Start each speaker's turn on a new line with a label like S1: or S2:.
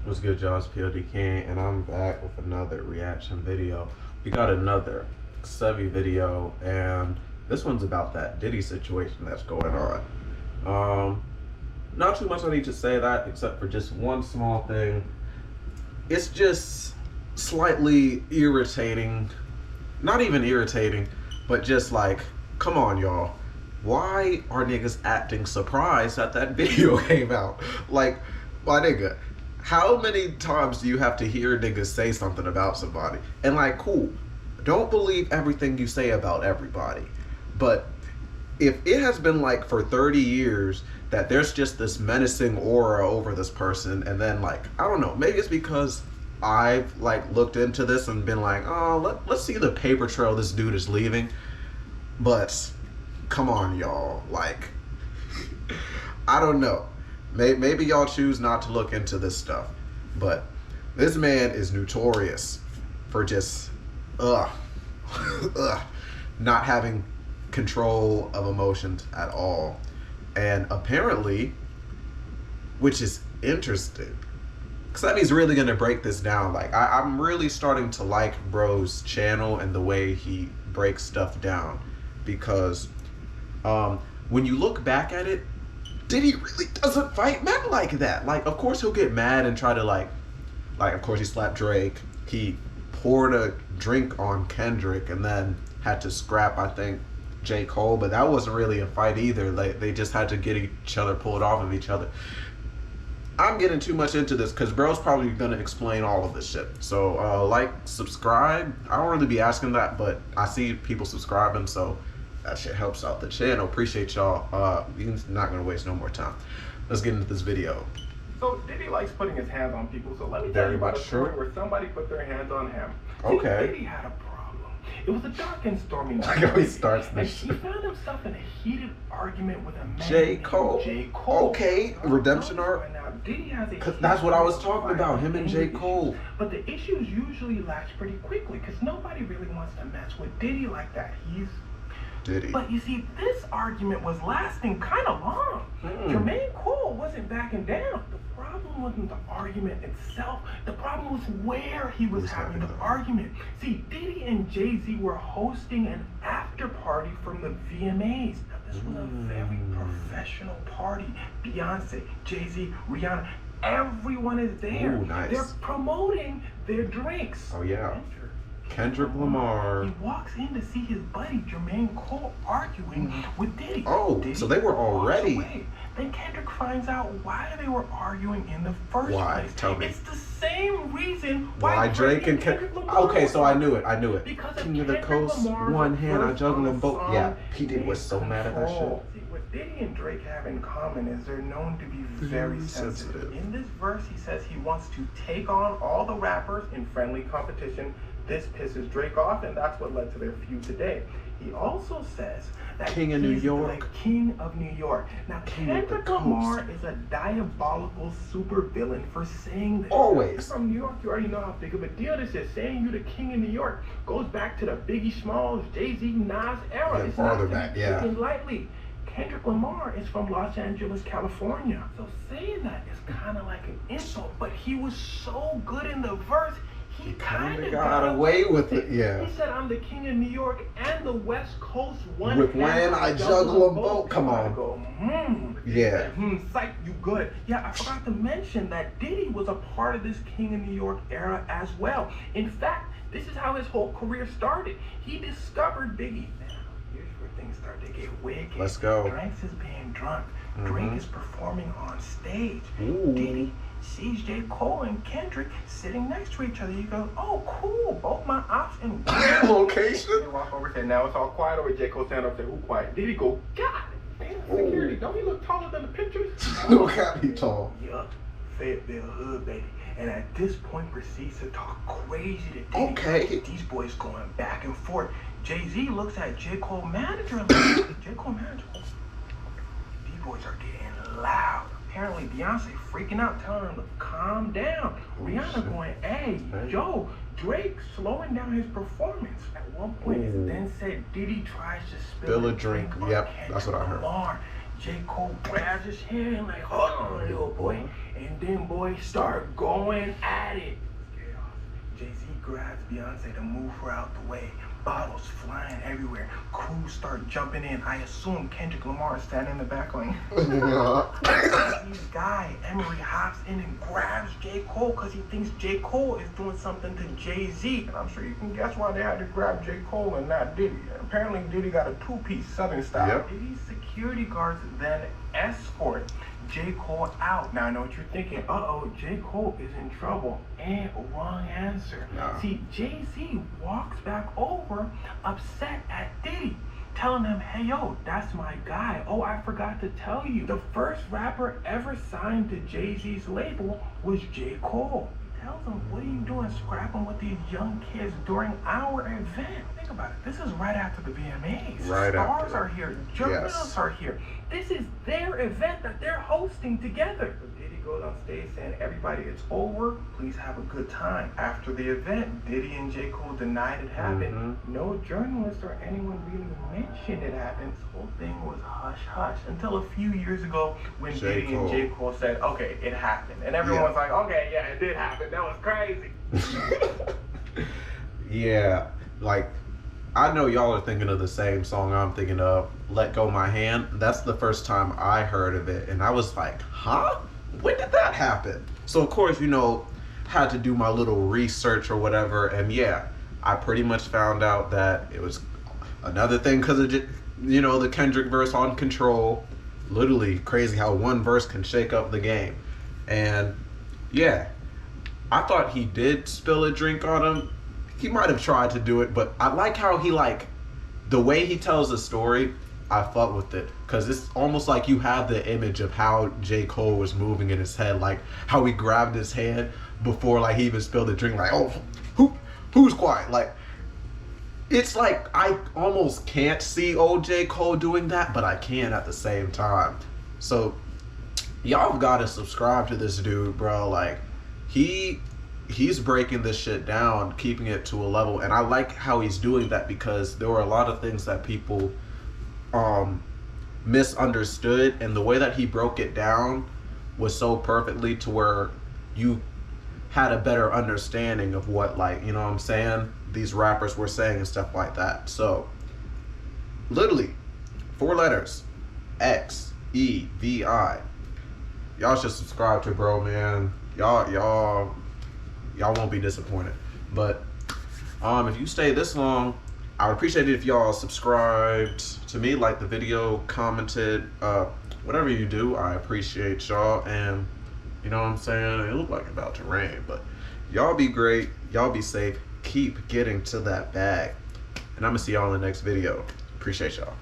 S1: What's good, y'all? It's Pod.cannion, and I'm back with another reaction video. We got another xevi video, and this one's about that Diddy situation that's going on. Not too much I need to say that, except for just one small thing. It's just slightly irritating. Not even irritating, but just like, come on, y'all. Why are niggas acting surprised that that video came out? Like, my nigga, how many times do you have to hear niggas say something about somebody? And like, cool, don't believe everything you say about everybody. But if it has been like for 30 years that there's just this menacing aura over this person, and then like, I don't know, maybe it's because I've like looked into this and been like, oh, let's see the paper trail this dude is leaving. But come on, y'all, like, I don't know. Maybe y'all choose not to look into this stuff, but this man is notorious for just not having control of emotions at all. And apparently, which is interesting, xevi's really gonna break this down. Like, I'm really starting to like bro's channel and the way he breaks stuff down, because when you look back at it, Diddy really doesn't fight men like that. Like, of course he'll get mad and try to like of course he slapped Drake. He poured a drink on Kendrick and then had to scrap, I think, J. Cole, but that wasn't really a fight either. Like, they just had to get each other pulled off of each other. I'm getting too much into this because bro's probably gonna explain all of this shit. So like, subscribe. I don't really be asking that, but I see people subscribing, so that shit helps out the channel. Appreciate y'all. You're not gonna waste no more time. Let's get into this video.
S2: So Diddy likes putting his hands on people. So let me tell you about a story where somebody put their hands on him.
S1: Okay.
S2: See, Diddy had a problem. It was a dark and stormy night.
S1: I know he starts this
S2: and
S1: shit.
S2: he found himself in a heated argument with a man
S1: J. Cole.
S2: J. Cole.
S1: Okay, redemption arc.
S2: Now, Diddy has a
S1: That's what I was talking about, him and J. Cole.
S2: But the issues usually last pretty quickly because nobody really wants to mess with Diddy like that. He's
S1: Diddy.
S2: But you see, this argument was lasting kind of long. Jermaine Cole wasn't backing down. The problem wasn't the argument itself. The problem was where he was having the argument. See, Diddy and Jay-Z were hosting an after party from the VMAs. Now, this was a very professional party. Beyonce, Jay-Z, Rihanna, everyone is there.
S1: Ooh, nice.
S2: They're promoting their drinks.
S1: Oh, yeah. Kendrick Lamar.
S2: He walks in to see his buddy Jermaine Cole arguing with Diddy.
S1: Oh,
S2: Diddy
S1: so they were already.
S2: Then Kendrick finds out why they were arguing in the first place.
S1: Tell me.
S2: It's the same reason why
S1: Drake and Kendrick Lamar. Okay, so I knew it.
S2: Because
S1: King of the Coast, one hand, I juggle them both. Yeah, P. Diddy was so mad at that shit.
S2: See, what Diddy and Drake have in common is they're known to be very sensitive. In this verse, he says he wants to take on all the rappers in friendly competition. This pisses Drake off, and that's what led to their feud today. He also says that
S1: King of New York.
S2: The King of New York. Now, Kendrick Lamar is a diabolical super villain for saying this.
S1: Always.
S2: From New York, you already know how big of a deal this is. Saying you the King of New York goes back to the Biggie Smalls, Jay-Z, Nas era.
S1: It's farther back, yeah.
S2: Taken lightly. Kendrick Lamar is from Los Angeles, California. So saying that is kind of like an insult, but he was so good in the verse, he kind of got away with it.
S1: Yeah.
S2: He said, I'm the King of New York and the West Coast.
S1: When I juggle them both. Come on.
S2: Go,
S1: yeah.
S2: Psych, you good. Yeah, I forgot to mention that Diddy was a part of this King of New York era as well. In fact, this is how his whole career started. He discovered Biggie. Now, here's where things start to get wicked.
S1: Let's go.
S2: Drinks is being drunk. Drake is performing on stage.
S1: Ooh.
S2: Diddy sees J. Cole and Kendrick sitting next to each other. You go, oh, cool, both my ops in one
S1: location.
S2: They walk over and say, now it's all quiet, or J. Cole stand up and say, who quiet? Diddy go, God, damn, security, don't he look taller than the pictures?
S1: No, can't be tall.
S2: Yup, Fayetteville hood, baby. And at this point proceeds to talk crazy to Diddy.
S1: Okay.
S2: These boys going back and forth. Jay-Z looks at J. Cole manager and like, J. Cole manager, these boys are getting loud. Apparently Beyonce freaking out, telling him to calm down. Rihanna going, hey, Joe, Drake slowing down his performance. At one point, it's then said Diddy tries to spill a drink.
S1: Yep, that's what I heard.
S2: Lamar. J. Cole grabs his hand like, hold on, little boy. And then, boy, start going at it. Jay-Z grabs Beyonce to move her out the way. Bottles flying everywhere. Crews start jumping in. I assume Kendrick Lamar is standing in the back going, Jay-Z's guy, Emery, hops in and grabs J. Cole because he thinks J. Cole is doing something to Jay-Z. And I'm sure you can guess why they had to grab J. Cole and not Diddy. Apparently Diddy got a two-piece Southern style. Yep. Diddy's security guards then escort J. Cole out. Now I know what you're thinking. Uh-oh, J. Cole is in trouble. And wrong answer. Nah. See, Jay-Z walks back over, upset at Diddy, telling him, hey, yo, that's my guy. Oh, I forgot to tell you. The first rapper ever signed to Jay-Z's label was J. Cole. He tells him, what are you doing scrapping with these young kids during our event? Think about it. This is right after the VMAs.
S1: Right after.
S2: Stars are here. Journalists are here. This is their event that they're hosting together. Diddy goes on stage saying, everybody, it's over. Please have a good time. After the event, Diddy and J. Cole denied it happened. No journalist or anyone really mentioned it happened. This whole thing was hush-hush until a few years ago when Diddy and J. Cole said, okay, it happened. And everyone was like, okay, yeah, it did happen. That was crazy.
S1: Yeah, like, I know y'all are thinking of the same song I'm thinking of, Let Go My Hand. That's the first time I heard of it, and I was like, huh? When did that happen? So, of course, you know, had to do my little research or whatever, and yeah, I pretty much found out that it was another thing because of, you know, the Kendrick verse on Control. Literally crazy how one verse can shake up the game. And yeah, I thought he did spill a drink on him. He might have tried to do it, but I like how he, like, the way he tells the story, I fuck with it. Because it's almost like you have the image of how J. Cole was moving in his head, like how he grabbed his hand before, like, he even spilled the drink, like, oh, who's quiet? Like, it's like I almost can't see old J. Cole doing that, but I can at the same time. So, y'all have got to subscribe to this dude, bro. Like, he's breaking this shit down, keeping it to a level, and I like how he's doing that because there were a lot of things that people misunderstood, and the way that he broke it down was so perfectly to where you had a better understanding of what, like, you know what I'm saying, these rappers were saying and stuff like that. So literally 4 letters, XEVI. Y'all should subscribe to bro, man. Y'all won't be disappointed. But if you stay this long, I would appreciate it if y'all subscribed to me, like the video, commented, whatever you do. I appreciate y'all. And you know what I'm saying, it looked like it's about to rain, but y'all be great, y'all be safe, keep getting to that bag, and I'm gonna see y'all in the next video. Appreciate y'all.